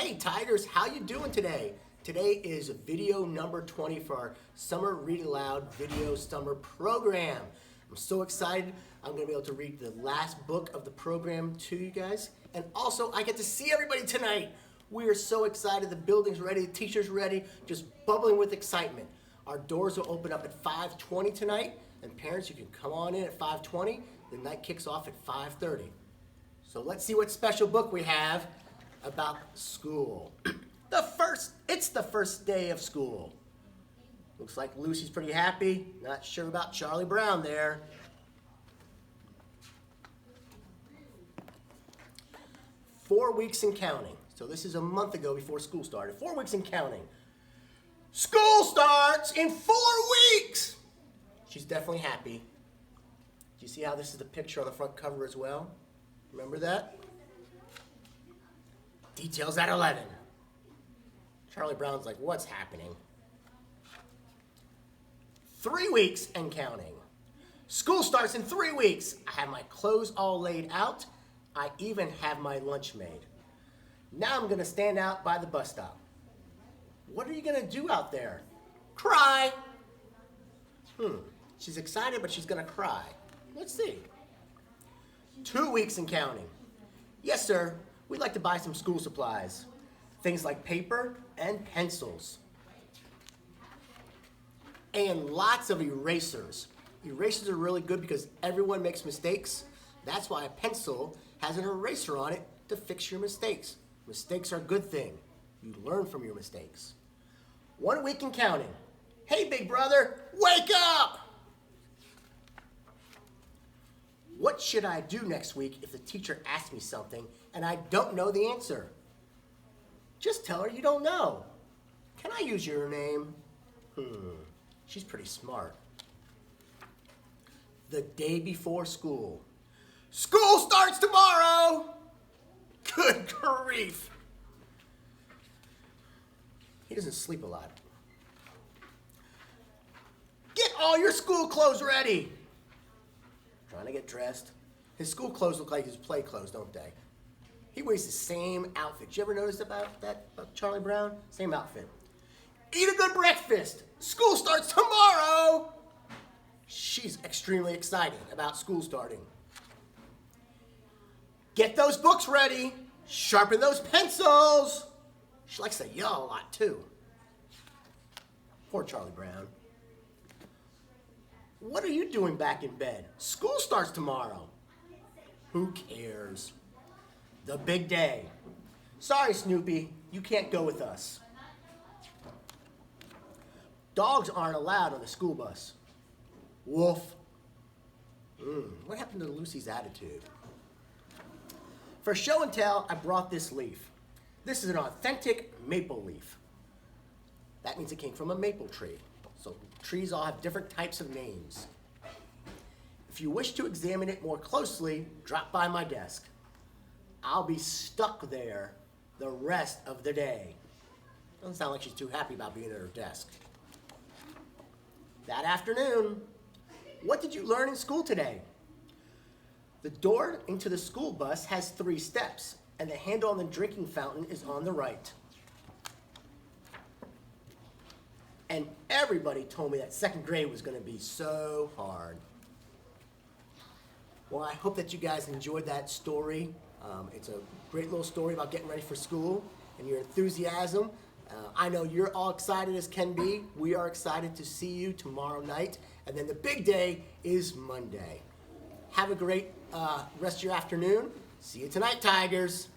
Hey Tigers, how you doing today? Today is video number 20 for our Summer Read Aloud Video Summer Program. I'm so excited. I'm going to be able to read the last book of the program to you guys. And also, I get to see everybody tonight. We are so excited. The building's ready, the teacher's ready, just bubbling with excitement. Our doors will open up at 5:20 tonight. And parents, you can come on in at 5:20. The night kicks off at 5:30. So let's see what special book we have about school. It's the first day of school. Looks like Lucy's pretty happy. Not sure about Charlie Brown there. Four weeks and counting. So this is a month ago before school started. 4 weeks and counting. School starts in 4 weeks! She's definitely happy. Do you see how this is the picture on the front cover as well? Remember that? Details at 11. Charlie Brown's like, what's happening? 3 weeks and counting. School starts in 3 weeks. I have my clothes all laid out. I even have my lunch made. Now I'm gonna stand out by the bus stop. What are you gonna do out there? Cry. She's excited, but she's gonna cry. Let's see. 2 weeks and counting. Yes, sir. We'd like to buy some school supplies. Things like paper and pencils. And lots of erasers. Erasers are really good because everyone makes mistakes. That's why a pencil has an eraser on it to fix your mistakes. Mistakes are a good thing. You learn from your mistakes. 1 week and counting. Hey, big brother, wake up! What should I do next week if the teacher asks me something and I don't know the answer? Just tell her you don't know. Can I use your name? She's pretty smart. The day before school. School starts tomorrow! Good grief. He doesn't sleep a lot. Get all your school clothes ready. Trying to get dressed. His school clothes look like his play clothes, don't they? He wears the same outfit. Did you ever notice about that, about Charlie Brown? Same outfit. Eat a good breakfast. School starts tomorrow. She's extremely excited about school starting. Get those books ready. Sharpen those pencils. She likes to yell a lot too. Poor Charlie Brown. What are you doing back in bed? School starts tomorrow. Who cares? The big day. Sorry, Snoopy, you can't go with us. Dogs aren't allowed on the school bus. Woof. What happened to Lucy's attitude? For show and tell, I brought this leaf. This is an authentic maple leaf. That means it came from a maple tree. So trees all have different types of names. If you wish to examine it more closely, drop by my desk. I'll be stuck there the rest of the day. Doesn't sound like she's too happy about being at her desk. That afternoon, what did you learn in school today? The door into the school bus has 3 steps, and the handle on the drinking fountain is on the right. And everybody told me that 2nd grade was going to be so hard. Well, I hope that you guys enjoyed that story. It's a great little story about getting ready for school and your enthusiasm. I know you're all excited as can be. We are excited to see you tomorrow night. And then the big day is Monday. Have a great rest of your afternoon. See you tonight, Tigers.